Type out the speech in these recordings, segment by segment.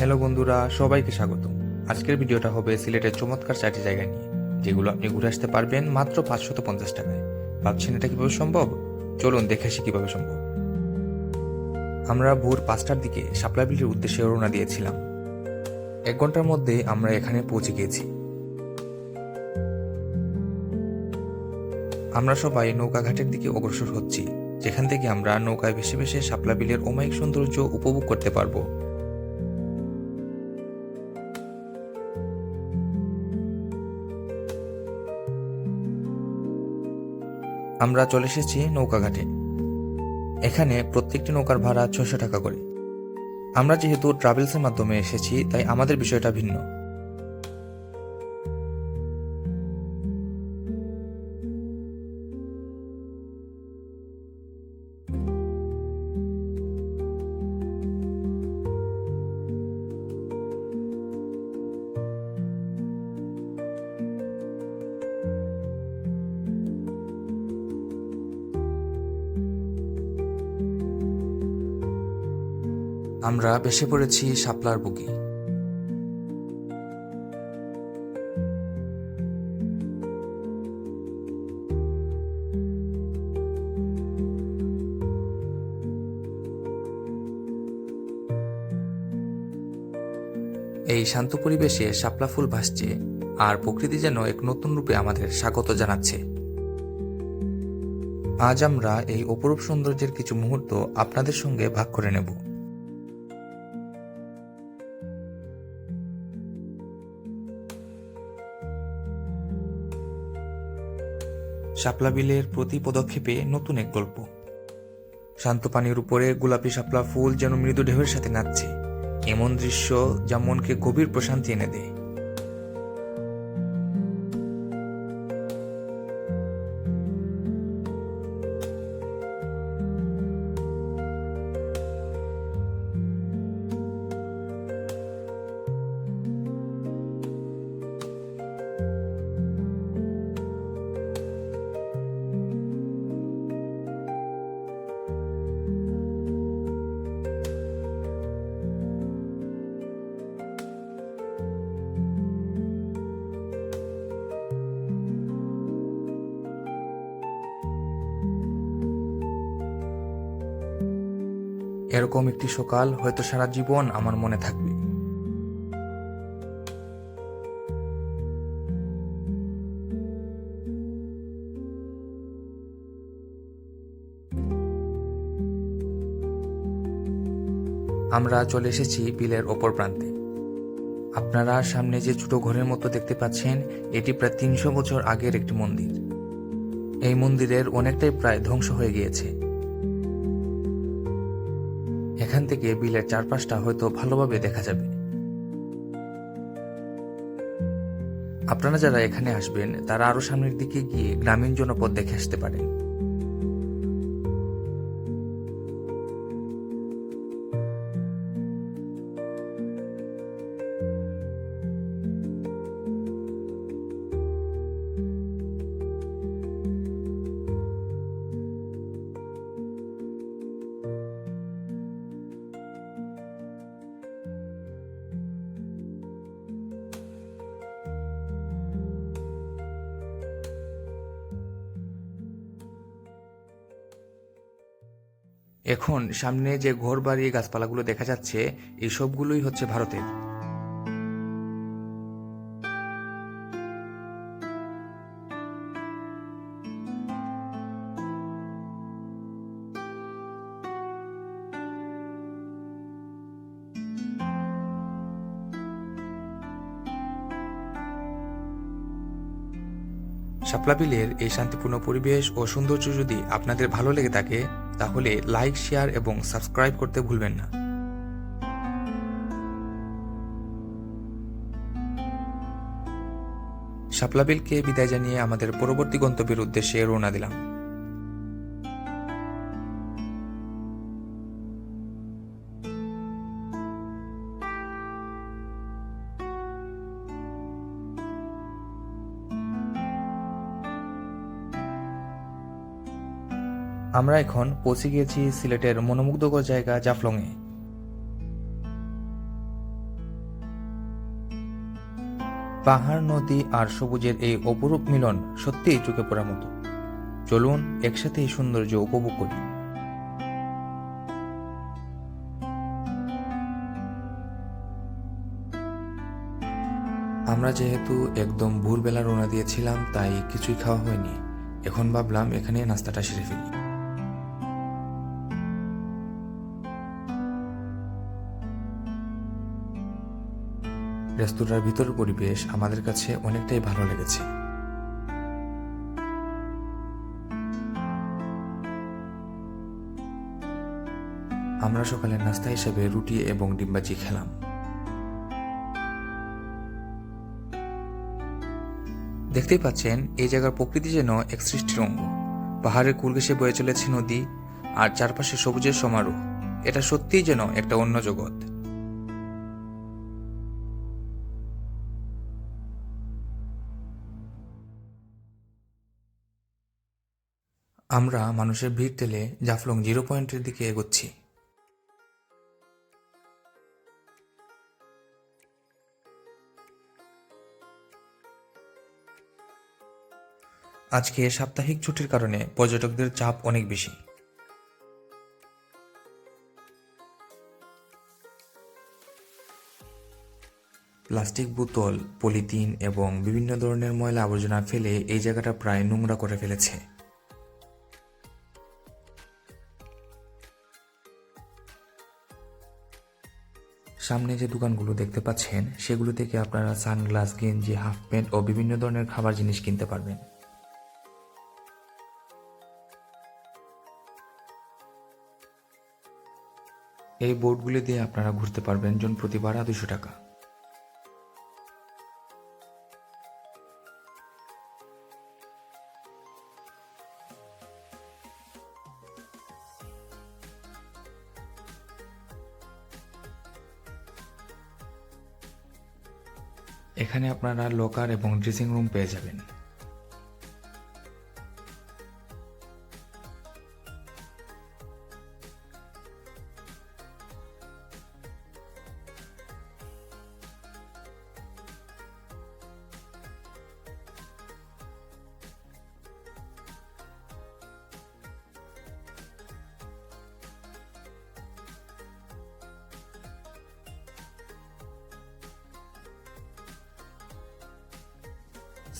Hello বন্ধুরা, সবাইকে স্বাগত। আজকের ভিডিওটা হবে সিলেটের চমৎকার 4টি জায়গা নিয়ে, যেগুলো আপনি ঘুরে আসতে পারবেন মাত্র 550 টাকায়। ভাবছেন এটা কিভাবে সম্ভব? চলুন দেখে আসি কিভাবে সম্ভব। আমরা ভোর 5টার দিকে শাপলা বিলের উদ্দেশ্যে রওনা দিয়েছিলাম। 1 ঘন্টার মধ্যে আমরা এখানে পৌঁছে গিয়েছি। আমরা সবাই নৌকাঘাটের দিকে অগ্রসর হচ্ছি, যেখান থেকে আমরা নৌকায় ভেসে ভেসে শাপলা বিলের অমায়িক সৌন্দর্য উপভোগ করতে পারবো। আমরা চলে এসেছি নৌকাঘাটে। এখানে প্রত্যেকটি নৌকার ভাড়া 600 টাকা করে। আমরা যেহেতু ট্রাভেলসের মাধ্যমে এসেছি, তাই আমাদের বিষয়টা ভিন্ন। আমরা ভেসে পড়েছি শাপলার বুকে। এই শান্ত পরিবেশে শাপলা ফুল ভাসছে, আর প্রকৃতি যেন এক নতুন রূপে আমাদের স্বাগত জানাচ্ছে। আজ আমরা এই অপরূপ সৌন্দর্যের কিছু মুহূর্ত আপনাদের সঙ্গে ভাগ করে নেব। শাপলা বিলের প্রতি পদক্ষেপে নতুন এক গল্প। শান্ত পানির উপরে গোলাপি শাপলা ফুল যেন মৃদু ঢেউয়ের সাথে নাচছে। এমন দৃশ্য যা মনকে গভীর প্রশান্তি এনে দেয়। এরকম একটি সকাল হয়তো সারা জীবন আমার মনে থাকবে। আমরা চলে এসেছি বিলের অপর প্রান্তে। আপনারা সামনে যে ছোট ঘরের মতো দেখতে পাচ্ছেন, এটি প্রায় 300 বছর আগের একটি মন্দির। এই মন্দিরের অনেকটাই প্রায় ধ্বংস হয়ে গিয়েছে। এখান থেকে বিলের চারপাশটা হয়তো ভালোভাবে দেখা যাবে। আপনারা যারা এখানে আসবেন, তারা আরো সামনের দিকে গিয়ে গ্রামীণ জনপদ দেখে আসতে পারেন। এখন সামনে যে ঘর বাড়ি গাছপালাগুলো দেখা যাচ্ছে, এই সবগুলোই হচ্ছে ভারতের। শাপলা বিলের এই শান্তিপূর্ণ পরিবেশ ও সৌন্দর্য যদি আপনাদের ভালো লেগে থাকে, তাহলে লাইক, শেয়ার এবং সাবস্ক্রাইব করতে ভুলবেন না। শাপলা বিলকে বিদায় জানিয়ে আমাদের পরবর্তী গন্তব্যের উদ্দেশ্যে রওনা দিলাম। আমরা এখন পৌঁছে গিয়েছি সিলেটের মনোমুগ্ধকর জায়গা জাফলংয়ে। পাহাড়, নদী আর সবুজের এই অপরূপ মিলন সত্যিই চোখে পড়ার মতো। চলুন একসাথে এই সৌন্দর্য উপভোগ করি। আমরা যেহেতু একদম ভোরবেলা রওনা দিয়েছিলাম, তাই কিছুই খাওয়া হয়নি। এখন ভাবলাম এখানে নাস্তাটা সেরে ফেলি। রেস্তোরাঁর ভিতরের পরিবেশ আমাদের কাছে অনেকটাই ভালো লেগেছে। আমরা সকালে নাস্তা হিসেবে রুটি এবং ডিম ভাজি খেলাম। দেখতেই পাচ্ছেন এই জায়গার প্রকৃতি যেন এক সৃষ্টির অঙ্গ। পাহাড়ের কুল ঘেঁষে বয়ে চলেছে নদী, আর চারপাশে সবুজের সমারোহ। এটা সত্যিই যেন একটা অন্য জগৎ। আমরা মানুষের ভিড় ঠেলে জাফলং 0 পয়েন্টের দিকে এগোচ্ছি। আজকে সাপ্তাহিক ছুটির কারণে পর্যটকদের চাপ অনেক বেশি। প্লাস্টিক বোতল, পলিথিন এবং বিভিন্ন ধরনের ময়লা আবর্জনা ফেলে এই জায়গাটা প্রায় নোংরা করে ফেলেছে। সামনে যে দোকানগুলো দেখতে পাচ্ছেন, সেগুলো থেকে আপনারা সানগ্লাস, গেঞ্জি, হাফ প্যান্ট ও বিভিন্ন ধরনের খাবার জিনিস কিনতে পারবেন। এই বোটগুলি দিয়ে আপনারা ঘুরতে পারবেন জন প্রতি ভাড়া 200 টাকা। এখানে আপনারা লকার এবং ড্রেসিং রুম পেয়ে যাবেন।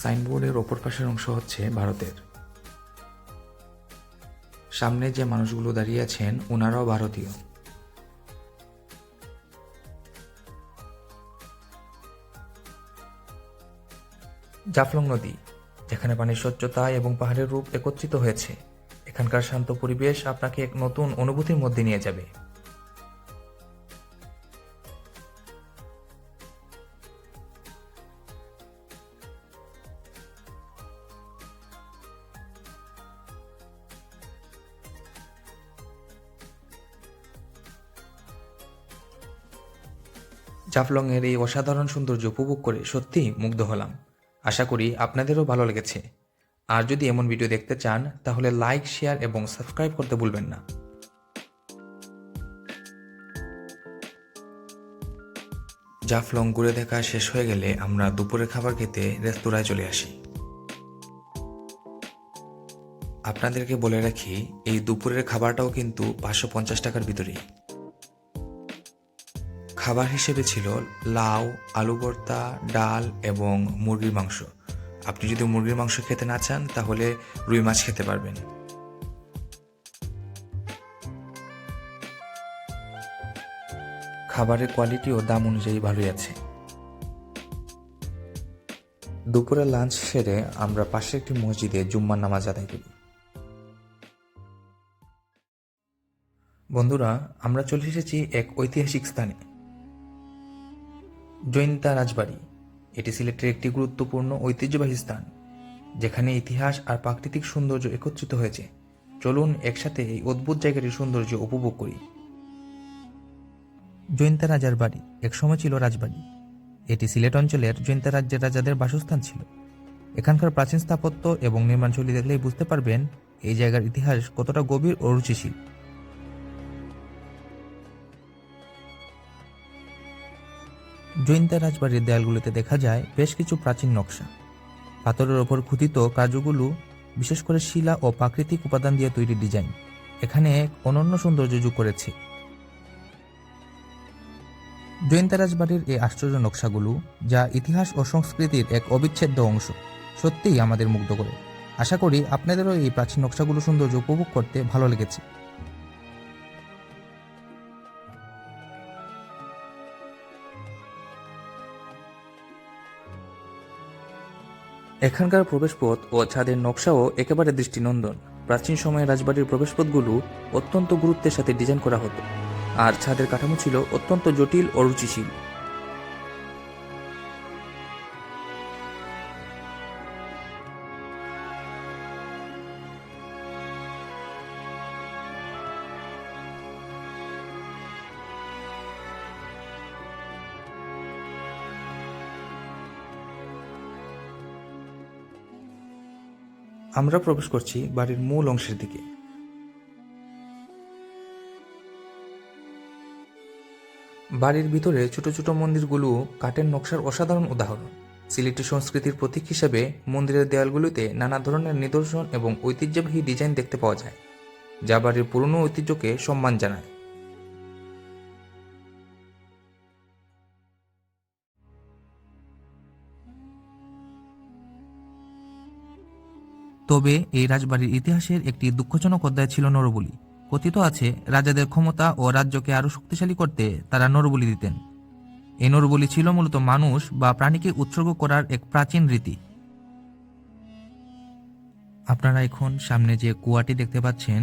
সাইনবোর্ডের ওপর পাশের অংশ হচ্ছে ভারতের। সামনে যে মানুষগুলো দাঁড়িয়ে আছেন ওনারাও ভারতীয়। জাফলং নদী, যেখানে পানির স্বচ্ছতা এবং পাহাড়ের রূপ একত্রিত হয়েছে। এখানকার শান্ত পরিবেশ আপনাকে এক নতুন অনুভূতির মধ্যে নিয়ে যাবে। জাফলংয়ের এই অসাধারণ সৌন্দর্য উপভোগ করে সত্যিই মুগ্ধ হলাম। আশা করি আপনাদেরও ভালো লেগেছে। আর যদি এমন ভিডিও দেখতে চান, তাহলে লাইক, শেয়ার এবং সাবস্ক্রাইব করতে ভুলবেন না। জাফলং ঘুরে দেখা শেষ হয়ে গেলে আমরা দুপুরের খাবার খেতে রেস্তোরাঁয় চলে আসি। আপনাদেরকে বলে রাখি, এই দুপুরের খাবারটাও কিন্তু 550 টাকার ভিতরেই। খাবার হিসেবে ছিল লাউ, আলু ভর্তা, ডাল এবং মুরগির মাংস। আপনি যদি মুরগির মাংস খেতে না চান, তাহলে রুই মাছ খেতে পারবেন। খাবারের কোয়ালিটি ও দাম অনুযায়ী ভালোই আছে। দুপুরে লাঞ্চ সেরে আমরা পাশে একটি মসজিদে জুম্মার নামাজ আদায় করি। বন্ধুরা, আমরা চলে এসেছি এক ঐতিহাসিক স্থানে, জৈন্তা রাজবাড়ি। এটি সিলেটের একটি গুরুত্বপূর্ণ ঐতিহ্যবাহী স্থান, যেখানে ইতিহাস আর প্রাকৃতিক সৌন্দর্য একত্রিত হয়েছে। চলুন একসাথে এই অদ্ভুত জায়গাটির সৌন্দর্য উপভোগ করি। জৈন্তা রাজার বাড়ি একসময় ছিল রাজবাড়ি। এটি সিলেট অঞ্চলের জৈন্তা রাজ্যের রাজাদের বাসস্থান ছিল। এখানকার প্রাচীন স্থাপত্য এবং নির্মাণশৈলী দেখলেই বুঝতে পারবেন এই জায়গার ইতিহাস কতটা গভীর ও রুচিশীল। জৈন্তা রাজবাড়ির দেয়ালগুলিতে দেখা যায় বেশ কিছু প্রাচীন নকশা। পাথরের ওপর খোদিত কার্যগুলো, বিশেষ করে শিলা ও প্রাকৃতিক উপাদান দিয়ে তৈরি ডিজাইন, এখানে এক অনন্য সৌন্দর্য যোগ করেছে। জৈন্তা রাজবাড়ির এই আশ্চর্য নকশাগুলো, যা ইতিহাস ও সংস্কৃতির এক অবিচ্ছেদ্য অংশ, সত্যিই আমাদের মুগ্ধ করে। আশা করি আপনাদেরও এই প্রাচীন নকশাগুলো সৌন্দর্য উপভোগ করতে ভালো লেগেছে। এখানকার প্রবেশপথ ও ছাদের নকশাও একেবারে দৃষ্টিনন্দন। প্রাচীন সময়ে রাজবাড়ির প্রবেশপথগুলো অত্যন্ত গুরুত্বের সাথে ডিজাইন করা হতো, আর ছাদের কাঠামো ছিল অত্যন্ত জটিল ও রুচিশীল। আমরা প্রবেশ করছি বাড়ির মূল অংশের দিকে। বাড়ির ভিতরে ছোট ছোট মন্দিরগুলো কাঠের নকশার অসাধারণ উদাহরণ। সিলেটি সংস্কৃতির প্রতীক হিসেবে মন্দিরের দেয়ালগুলিতে নানা ধরনের নিদর্শন এবং ঐতিহ্যবাহী ডিজাইন দেখতে পাওয়া যায়, যা বাড়ির পুরনো ঐতিহ্যকে সম্মান জানায়। তবে এই রাজবাড়ির ইতিহাসের একটি দুঃখজনক অধ্যায় ছিল নরবলি। কথিত আছে, রাজাদের ক্ষমতা ও রাজ্যকে আরও শক্তিশালী করতে তারা নরবলি দিতেন। এই নরবলি ছিল মূলত মানুষ বা প্রাণীকে উৎসর্গ করার এক প্রাচীন রীতি। আপনারা এখন সামনে যে কুয়াটি দেখতে পাচ্ছেন,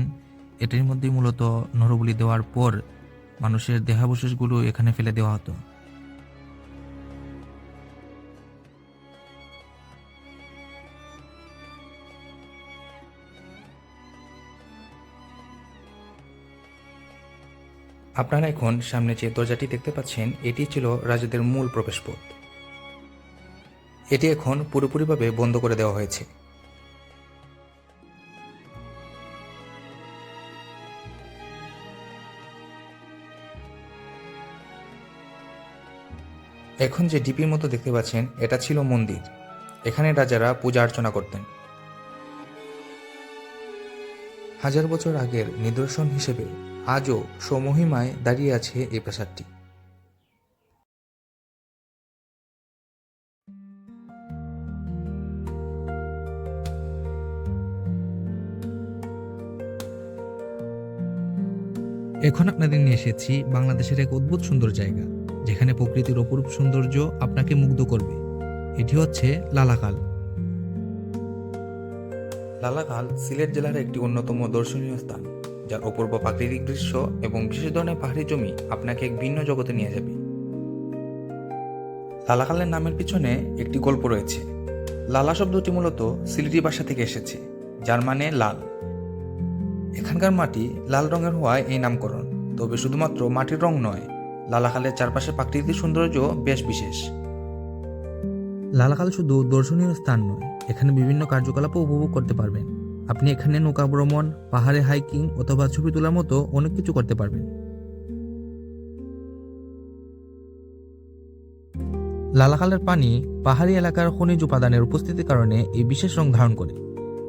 এটির মধ্যে মূলত নরবলি দেওয়ার পর মানুষের দেহাবশেষগুলো এখানে ফেলে দেওয়া হতো। আপনারা এখন সামনে যে দরজাটি দেখতে পাচ্ছেন, এটি ছিল রাজাদের মূল প্রবেশপথ। এটি এখন পুরোপুরিভাবে বন্ধ করে দেওয়া হয়েছে। এখন যে ডিপির মতো দেখতে পাচ্ছেন, এটা ছিল মন্দির। এখানে রাজারা পূজা অর্চনা করতেন। হাজার বছর আগের নিদর্শন হিসেবে আজও স্বমহিমায় দাঁড়িয়ে আছে এই প্রাসাদটি। এখন আপনাদের নিয়ে এসেছি বাংলাদেশের এক অদ্ভুত সুন্দর জায়গা, যেখানে প্রকৃতির অপরূপ সৌন্দর্য আপনাকে মুগ্ধ করবে। এটি হচ্ছে লালাখাল। লালাখাল সিলেট জেলার একটি অন্যতম দর্শনীয় স্থান, যার অপূর্ব প্রাকৃতিক দৃশ্য এবং বিশেষ ধরনের পাহাড়ি জমি আপনাকে এক ভিন্ন জগতে নিয়ে যাবে। লালাখালের নামের পিছনে একটি গল্প রয়েছে। লালা শব্দটি মূলত সিলেটি ভাষা থেকে এসেছে, যার মানে লাল। এখানকার মাটি লাল রঙের হওয়ায় এই নামকরণ। তবে শুধুমাত্র মাটির রং নয়, লালাখালের চারপাশে প্রাকৃতিক সৌন্দর্য বেশ বিশেষ। লালাখাল শুধু দর্শনীয় স্থান নয়, এখানে বিভিন্ন কার্যকলাপও উপভোগ করতে পারবেন। আপনি এখানে নৌকা ভ্রমণ, পাহাড়ে হাইকিং অথবা ছবি তোলার মতো অনেক কিছু করতে পারবেন। লালাখালের পানি পাহাড়ি এলাকার খনিজ উপাদানের উপস্থিতির কারণে এই বিশেষ রং ধারণ করে।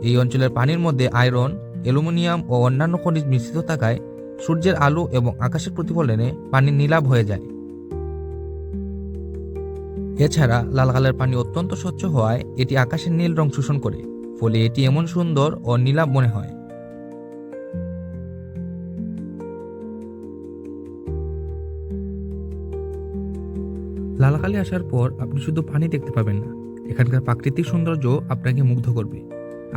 এই অঞ্চলের পানির মধ্যে আয়রন, অ্যালুমিনিয়াম ও অন্যান্য খনিজ মিশ্রিত থাকায় সূর্যের আলো এবং আকাশের প্রতিফলনে পানি নীলাভ হয়ে যায়। এছাড়া লালাখালের পানি অত্যন্ত স্বচ্ছ হওয়ায় এটি আকাশের নীল রং শোষণ করে, ফলে এটি এমন সুন্দর ও নীলাভ মনে হয়। লালাখালে আসার পর আপনি শুধু পানি দেখতে পাবেন না, এখানকার প্রাকৃতিক সৌন্দর্য আপনাকে মুগ্ধ করবে।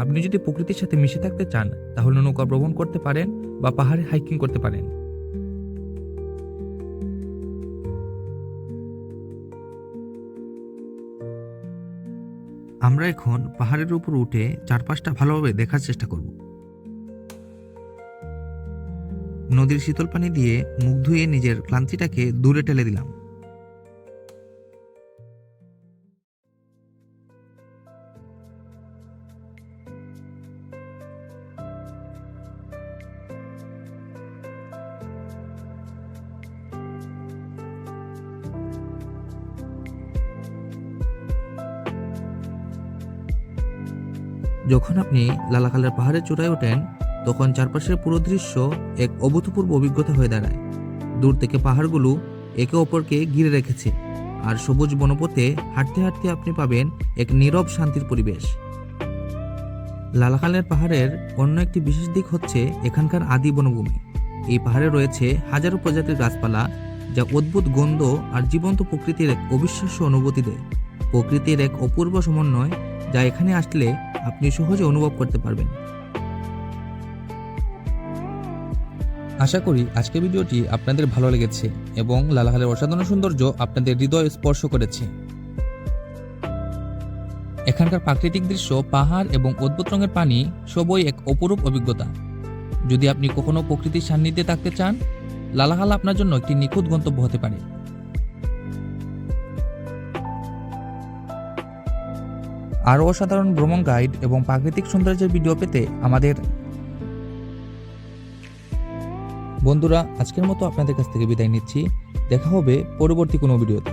আপনি যদি প্রকৃতির সাথে মিশে থাকতে চান, তাহলে নৌকা ভ্রমণ করতে পারেন বা পাহাড়ে হাইকিং করতে পারেন। আমরা এখন পাহাড়ের উপর উঠে চারপাশটা ভালোভাবে দেখার চেষ্টা করব। নদীর শীতল পানি দিয়ে মুখ ধুয়ে নিজের ক্লান্তিটাকে দূরে ঠেলে দিলাম। যখন আপনি লালাখালের পাহাড়ের চূড়ায় ওঠেন তখন চারপাশের পুরো দৃশ্য এক অভূতপূর্ব অভিজ্ঞতা হয়ে দাঁড়ায়। দূর থেকে পাহাড়গুলো একে অপরকে ঘিরে রেখেছে, আর সবুজ বনপথে হাঁটতে হাঁটতে আপনি পাবেন এক নীরব শান্তির পরিবেশ। লালাখালের পাহাড়ের অন্য একটি বিশেষ দিক হচ্ছে এখানকার আদি বনভূমি। এই পাহাড়ে রয়েছে হাজারো প্রজাতির গাছপালা, যা অদ্ভুত গন্ধ আর জীবন্ত প্রকৃতির এক অবিশ্বাস্য অনুভূতি দেয়। প্রকৃতির এক অপূর্ব সমন্বয়, যা এখানে আসলে আপনি সহজে অনুভব করতে পারবেন। আশা করি আজকের ভিডিওটি আপনাদের ভালো লেগেছে এবং লালাখালের অসাধারণ সৌন্দর্য আপনাদের হৃদয় স্পর্শ করেছে। এখানকার প্রাকৃতিক দৃশ্য, পাহাড় এবং অদ্ভুত রঙের পানি সবই এক অপরূপ অভিজ্ঞতা। যদি আপনি কখনো প্রকৃতির সান্নিধ্যে থাকতে চান, লালাখাল আপনার জন্য একটি নিখুঁত গন্তব্য হতে পারে। আরও অসাধারণ ভ্রমণ গাইড এবং প্রাকৃতিক সৌন্দর্যের ভিডিও পেতে আমাদের বন্ধুরা, আজকের মতো আপনাদের কাছ থেকে বিদায় নিচ্ছি। দেখা হবে পরবর্তী কোনো ভিডিওতে।